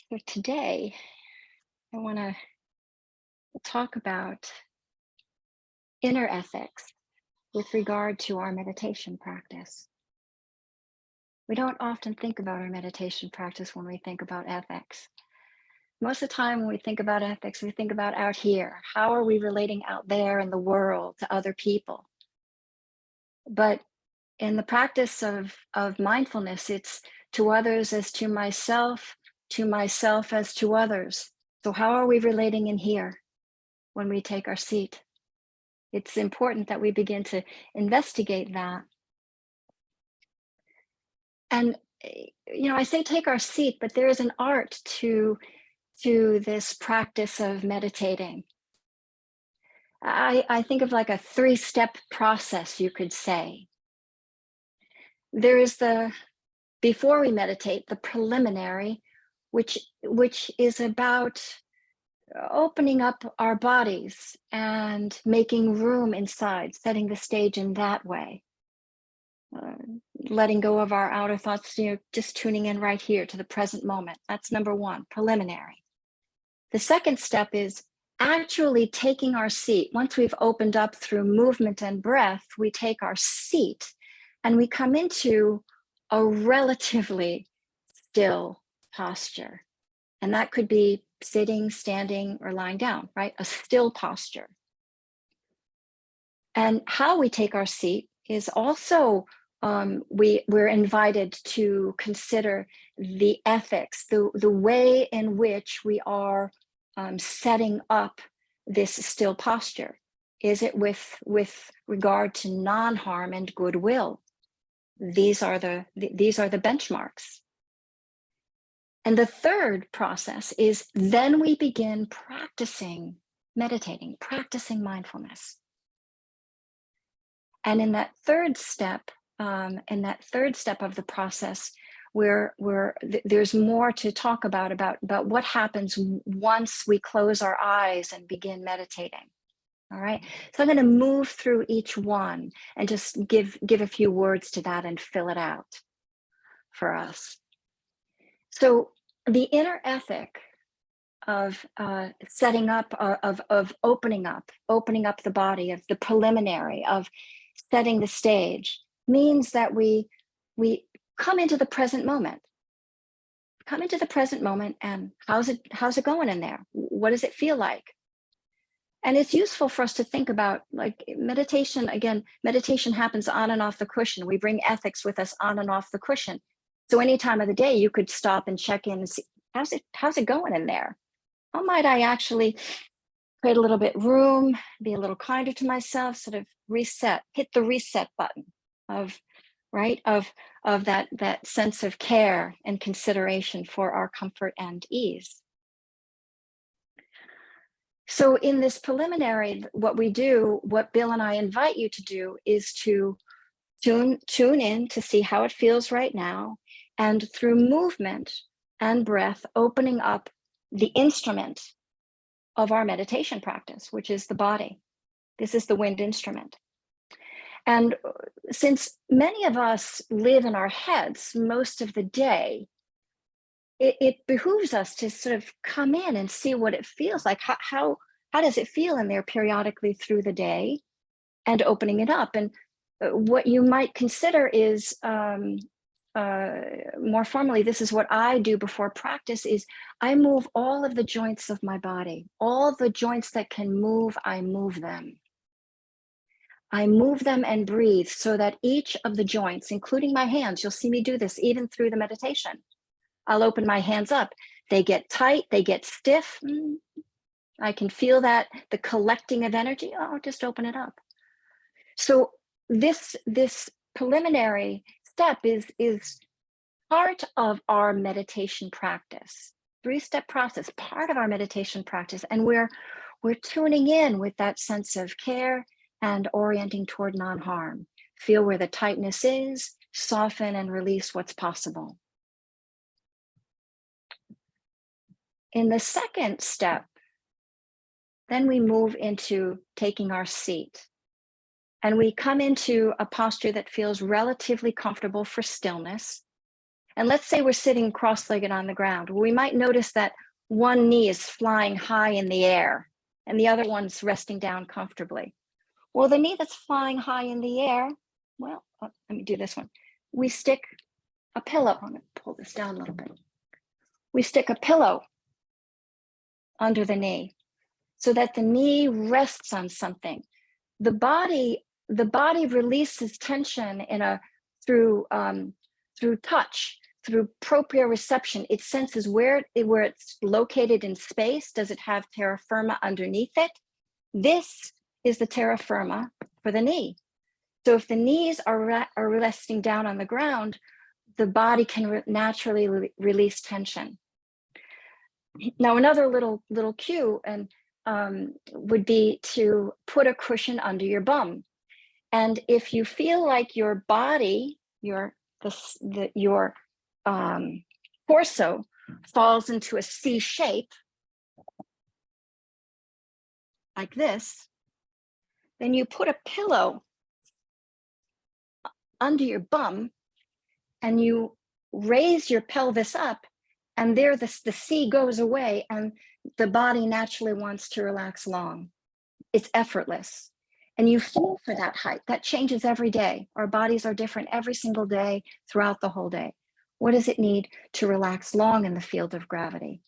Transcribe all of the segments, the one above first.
So today, I want to talk about inner ethics with regard to our meditation practice. We don't often think about our meditation practice when we think about ethics. Most of the time, when we think about ethics, we think about out here. How are we relating out there in the world to other people? But in the practice of mindfulness, it's to others as to myself as to others. So, how are we relating in here when we take our seat? It's important that we begin to investigate that. And I say take our seat, but there is an art to this practice of meditating. I think of like a 3-step process, you could say. There is the before we meditate, the preliminary, which is about opening up our bodies and making room inside, setting the stage in that way. Uh, Letting go of our outer thoughts, just tuning in right here to the present moment. That's number one, preliminary. The second step is actually taking our seat. Once we've opened up through movement and breath, we take our seat and we come into a relatively still posture. And that could be sitting, standing, or lying down, right? A still posture. And how we take our seat is also we're invited to consider the ethics, the way in which we are setting up this still posture. Is it with regard to non-harm and goodwill? These are the benchmarks. And the third process is then we begin practicing meditating, practicing mindfulness. And in that third step of the process, there's more to talk about what happens once we close our eyes and begin meditating. All right. So I'm going to move through each one and just give a few words to that and fill it out for us. So the inner ethic of setting up, of opening up the body, of the preliminary, of setting the stage, means that we come into the present moment. Come into the present moment, and how's it going in there? What does it feel like? And it's useful for us to think about, like, meditation. Again, meditation happens on and off the cushion. We bring ethics with us on and off the cushion. So any time of the day, you could stop and check in and see how's it going in there. How might I actually create a little bit room, be a little kinder to myself, sort of reset, hit the reset button of that sense of care and consideration for our comfort and ease. So in this preliminary, what Bill and I invite you to do is to tune in to see how it feels right now, and through movement and breath, opening up the instrument of our meditation practice, which is the body. This is the wind instrument. And since many of us live in our heads most of the day, it behooves us to sort of come in and see what it feels like. How does it feel in there periodically through the day, and opening it up. And what you might consider is more formally, this is what I do before practice, is I move all of the joints of my body. All the joints that can move, I move them. I move them and breathe so that each of the joints, including my hands, you'll see me do this even through the meditation. I'll open my hands up. They get tight, they get stiff. I can feel that, the collecting of energy. Oh, just open it up. So this preliminary step is part of our meditation practice. 3-step process, part of our meditation practice. And we're tuning in with that sense of care and orienting toward non-harm. Feel where the tightness is, soften and release what's possible. In the second step, then we move into taking our seat. And we come into a posture that feels relatively comfortable for stillness. And let's say we're sitting cross-legged on the ground. We might notice that one knee is flying high in the air and the other one's resting down comfortably. Well, the knee that's flying high in the air, well, let me do this one. We stick a pillow. I'm going to pull this down a little bit. We stick a pillow under the knee so that the knee rests on something. The body releases tension through touch, through proprioception. It senses where it's located in space. Does it have terra firma underneath it? This is the terra firma for the knee. So if the knees are resting down on the ground, the body can naturally release tension. Now, another little cue would be to put a cushion under your bum. And if you feel like your body, your torso falls into a C shape, like this, then you put a pillow under your bum and you raise your pelvis up, and there the C goes away and the body naturally wants to relax long. It's effortless. And you feel for that height. That changes every day. Our bodies are different every single day throughout the whole day. What does it need to relax long in the field of gravity?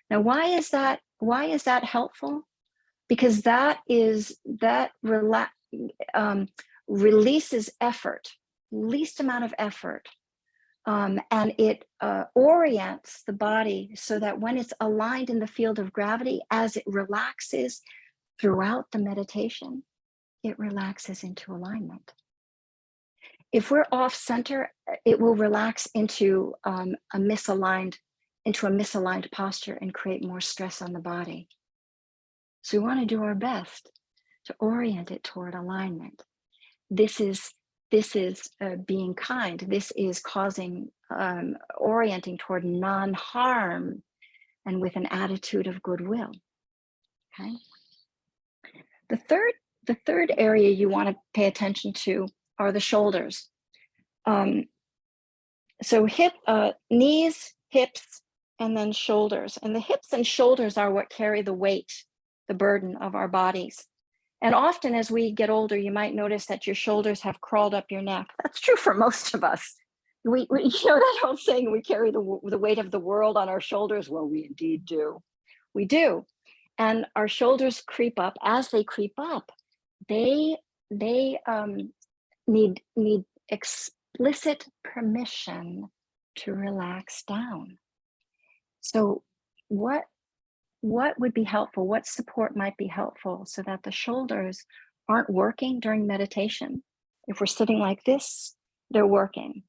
Now, why is that helpful? Because that releases effort, least amount of effort. And it orients the body so that when it's aligned in the field of gravity, as it relaxes throughout the meditation, it relaxes into alignment. If we're off center, it will relax into a misaligned posture and create more stress on the body. So we want to do our best to orient it toward alignment. This is being kind. This is orienting toward non-harm and with an attitude of goodwill. Okay. The third area you want to pay attention to are the shoulders. So knees, hips, and then shoulders. And the hips and shoulders are what carry the weight, the burden of our bodies. And often as we get older, you might notice that your shoulders have crawled up your neck. That's true for most of us. We that whole saying, we carry the weight of the world on our shoulders. Well, we indeed do. We do. And our shoulders creep up. As they creep up, they need explicit permission to relax down. So what would be helpful? What support might be helpful so that the shoulders aren't working during meditation? If we're sitting like this, they're working.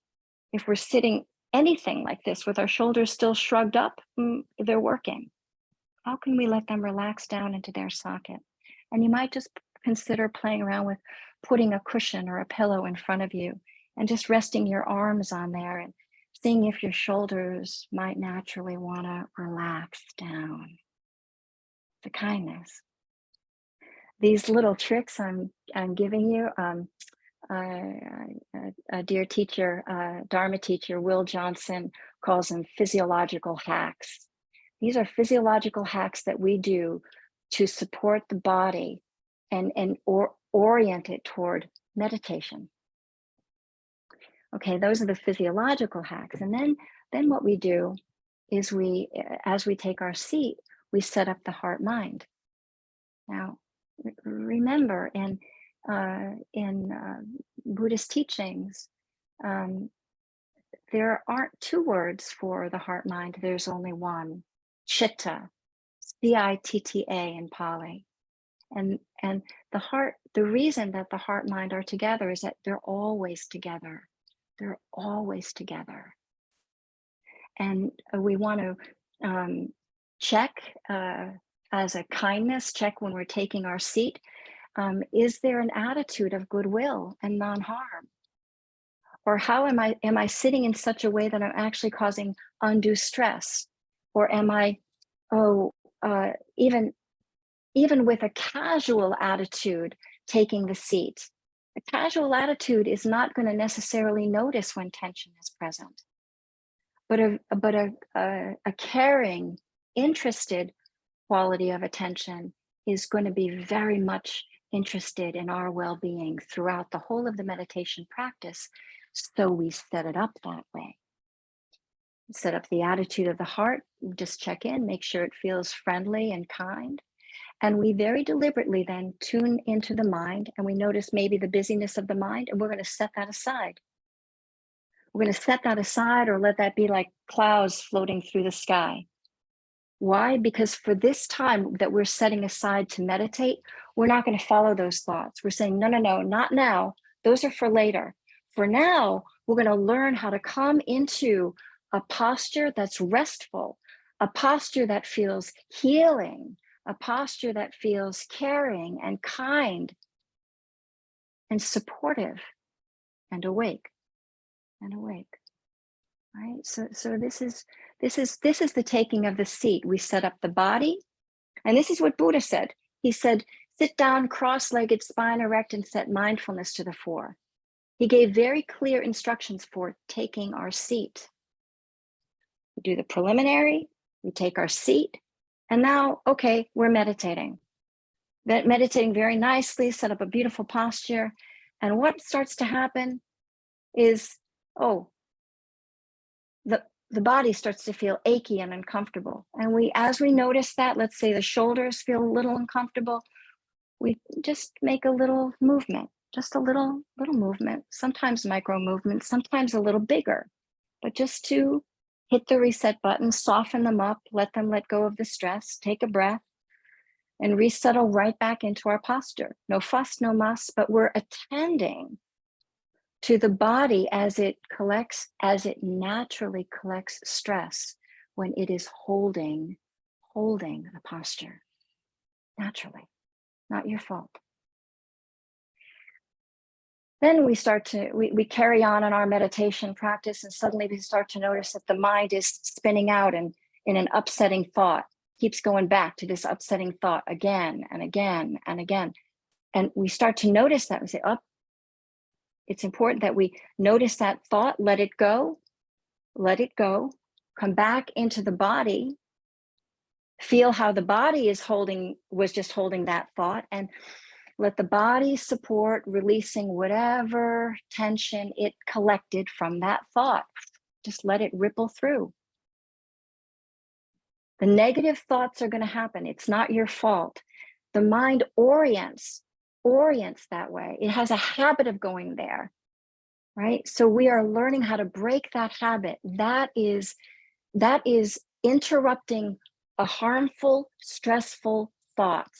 If we're sitting anything like this with our shoulders still shrugged up, they're working. How can we let them relax down into their socket? And you might just consider playing around with putting a cushion or a pillow in front of you and just resting your arms on there and seeing if your shoulders might naturally want to relax down. The kindness. These little tricks I'm giving you, a dear teacher, Dharma teacher, Will Johnson, calls them physiological hacks. These are physiological hacks that we do to support the body and orient it toward meditation. Okay, those are the physiological hacks. And then what we do is as we take our seat, we set up the heart-mind. Now, remember, in Buddhist teachings, there aren't two words for the heart-mind. There's only one, chitta, C-I-T-T-A in Pali. And the reason that the heart-mind are together is that they're always together. They're always together. And we want to check as a kindness, check when we're taking our seat. Is there an attitude of goodwill and non-harm? Or how am I sitting in such a way that I'm actually causing undue stress? Or am I, even with a casual attitude, taking the seat? A casual attitude is not going to necessarily notice when tension is present. but a caring, interested quality of attention is going to be very much interested in our well-being throughout the whole of the meditation practice. So we set it up that way. Set up the attitude of the heart, just check in, make sure it feels friendly and kind. And we very deliberately then tune into the mind, and we notice maybe the busyness of the mind, and we're going to set that aside. We're going to set that aside, or let that be like clouds floating through the sky. Why? Because for this time that we're setting aside to meditate, we're not going to follow those thoughts. We're saying, no, no, no, not now. Those are for later. For now, we're going to learn how to come into a posture that's restful, a posture that feels healing, a posture that feels caring and kind and supportive and awake and awake. Right? So this is the taking of the seat. We set up the body, and this is what Buddha said. He said, sit down, cross-legged, spine erect, and set mindfulness to the fore. He gave very clear instructions for taking our seat. We do the preliminary, we take our seat, and now, okay, we're meditating. Meditating very nicely, set up a beautiful posture. And what starts to happen is, the body starts to feel achy and uncomfortable. And as we notice that, let's say the shoulders feel a little uncomfortable, we just make a little movement, just a little movement, sometimes micro movements, sometimes a little bigger, but just to hit the reset button, soften them up, let them let go of the stress, take a breath, and resettle right back into our posture. No fuss, no muss, but we're attending to the body as it naturally collects stress when it is holding the posture naturally, not your fault. Then we carry on in our meditation practice, and suddenly we start to notice that the mind is spinning out and in an upsetting thought, keeps going back to this upsetting thought again and again and again. And we start to notice that. We say, oh, it's important that we notice that thought, let it go, come back into the body, feel how the body was just holding that thought, and let the body support releasing whatever tension it collected from that thought. Just let it ripple through. The negative thoughts are going to happen. It's not your fault. The mind orients that way. It has a habit of going there, right? So we are learning how to break that habit. That is interrupting a harmful, stressful thought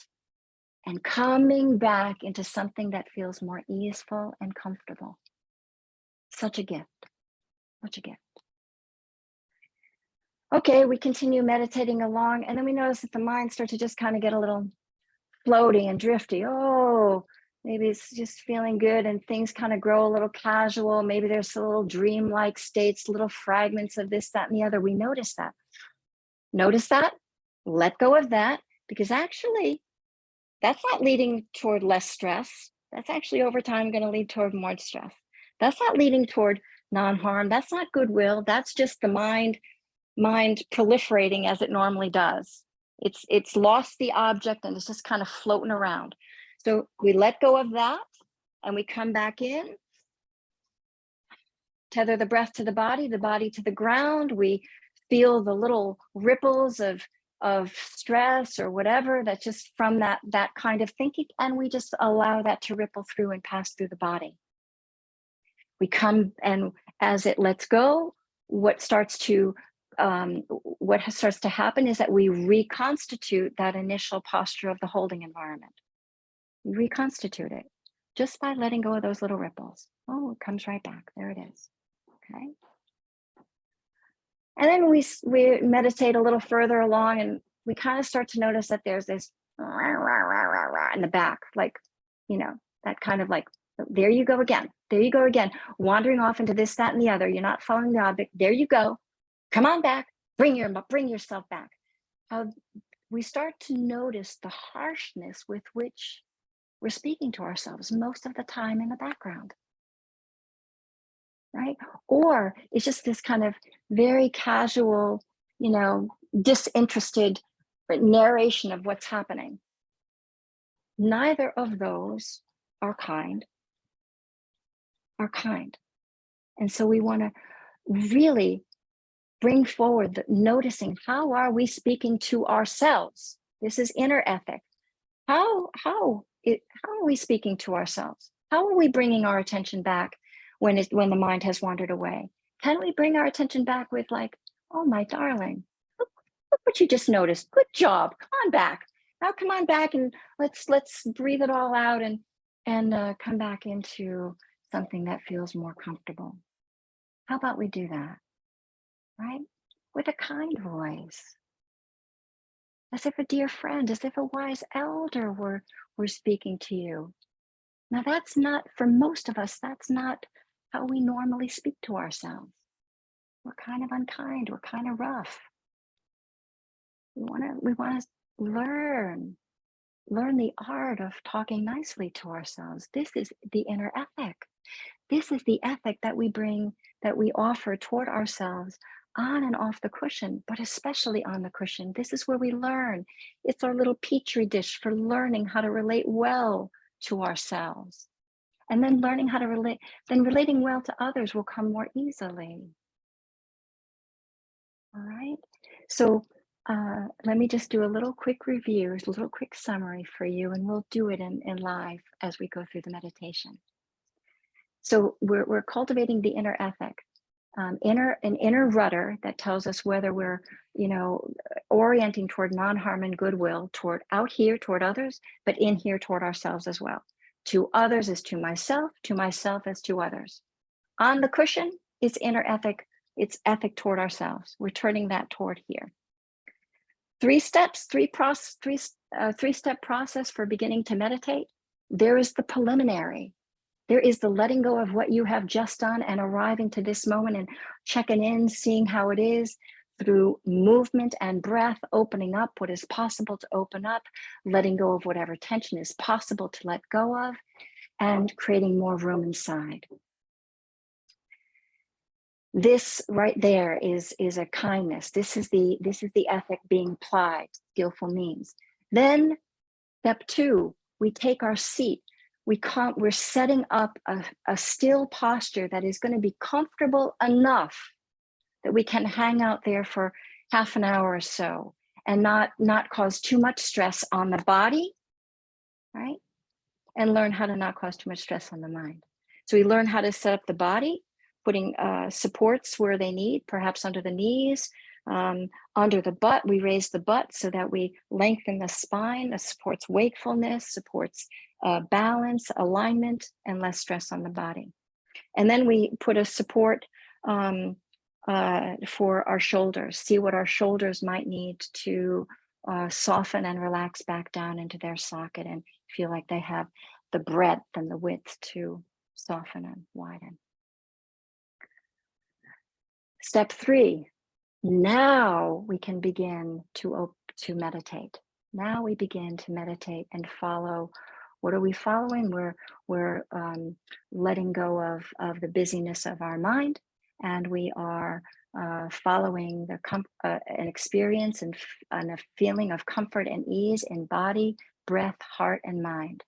and coming back into something that feels more easeful and comfortable. Such a gift, such a gift. Okay, we continue meditating along, and then we notice that the mind starts to just kind of get a little floaty and drifty. Oh, maybe it's just feeling good, and things kind of grow a little casual. Maybe there's a little dreamlike states, little fragments of this, that, and the other. We notice that. Notice that, let go of that, because actually, that's not leading toward less stress. That's actually over time going to lead toward more stress. That's not leading toward non-harm. That's not goodwill. That's just the mind proliferating as it normally does. It's lost the object and it's just kind of floating around. So we let go of that and we come back in, tether the breath to the body to the ground. We feel the little ripples of stress or whatever that's just from that kind of thinking, and we just allow that to ripple through and pass through the body. We come, and as it lets go, what starts to happen is that we reconstitute that initial posture of the holding environment. We reconstitute it just by letting go of those little ripples. Oh, it comes right back. There it is. Okay. And then we meditate a little further along, and we kind of start to notice that there's this in the back, like, that kind of like, there you go again, wandering off into this, that, and the other. You're not following the object. There you go. Come on back. Bring yourself back. We start to notice the harshness with which we're speaking to ourselves most of the time in the background. right? Or it's just this kind of very casual, disinterested narration of what's happening. Neither of those are kind, And so we want to really bring forward the noticing, how are we speaking to ourselves? This is inner ethic. How are we speaking to ourselves? How are we bringing our attention back when the mind has wandered away? Can we bring our attention back with like, oh my darling, look what you just noticed. Good job. Come on back. Now come on back and let's breathe it all out and come back into something that feels more comfortable. How about we do that, right? With a kind voice, as if a dear friend, as if a wise elder were speaking to you. Now, that's not, for most of us, that's not how we normally speak to ourselves. We're kind of unkind, we're kind of rough. We want to learn the art of talking nicely to ourselves. This is the inner ethic. This is the ethic that we bring, that we offer toward ourselves on and off the cushion, but especially on the cushion. This is where we learn. It's our little petri dish for learning how to relate well to ourselves. And then learning how to relate, then relating well to others will come more easily. All right. So let me just do a little quick review, a little quick summary for you, and we'll do it in live as we go through the meditation. So we're cultivating the inner ethic, an inner rudder that tells us whether we're, orienting toward non-harm and goodwill, toward out here, toward others, but in here toward ourselves as well. To others is to myself as to others. On the cushion is inner ethic. It's ethic toward ourselves. We're turning that toward here. 3 steps, three-step process for beginning to meditate. There is the preliminary. There is the letting go of what you have just done and arriving to this moment and checking in, seeing how it is through movement and breath, opening up what is possible to open up, letting go of whatever tension is possible to let go of, and creating more room inside. This right there is a kindness. This is the ethic being applied, skillful means. Then step 2, we take our seat. We're setting up a still posture that is going to be comfortable enough that we can hang out there for half an hour or so and not cause too much stress on the body, right? And learn how to not cause too much stress on the mind. So we learn how to set up the body, putting supports where they need, perhaps under the knees, under the butt. We raise the butt so that we lengthen the spine. That supports wakefulness, supports balance, alignment, and less stress on the body. And then we put a support for our shoulders, see what our shoulders might need to soften and relax back down into their socket and feel like they have the breadth and the width to soften and widen. Step 3, now we can begin to meditate. Now we begin to meditate and follow. What are we following? We're letting go of the busyness of our mind, and we are following an experience and a feeling of comfort and ease in body, breath, heart, and mind.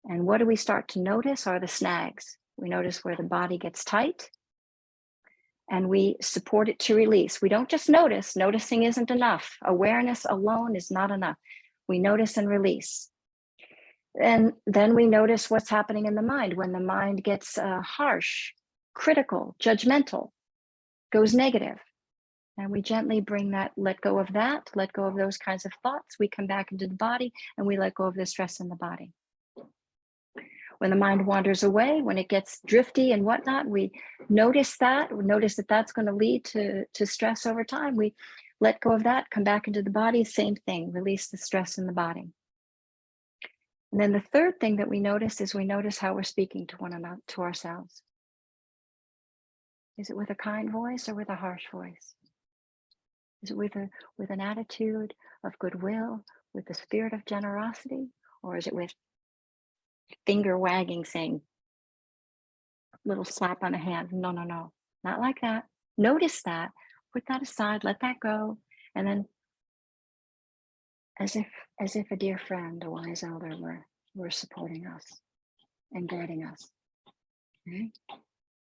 And what do we start to notice are the snags. We notice where the body gets tight, and we support it to release. We don't just notice. Noticing isn't enough. Awareness alone is not enough. We notice and release. And then we notice what's happening in the mind. When the mind gets harsh, critical, judgmental, goes negative. And we gently bring that, let go of those kinds of thoughts. We come back into the body and we let go of the stress in the body. When the mind wanders away, when it gets drifty and whatnot, we notice that that's going to lead to stress over time. We let go of that, come back into the body, same thing, release the stress in the body. And then the third thing that we notice is we notice how we're speaking to one another, to ourselves. Is it with a kind voice or with a harsh voice? Is it with an attitude of goodwill, with the spirit of generosity, or is it with finger wagging saying, little slap on the hand. No, no, no, not like that. Notice that, put that aside, let that go. And then as if a dear friend, a wise elder were supporting us and guiding us. Okay?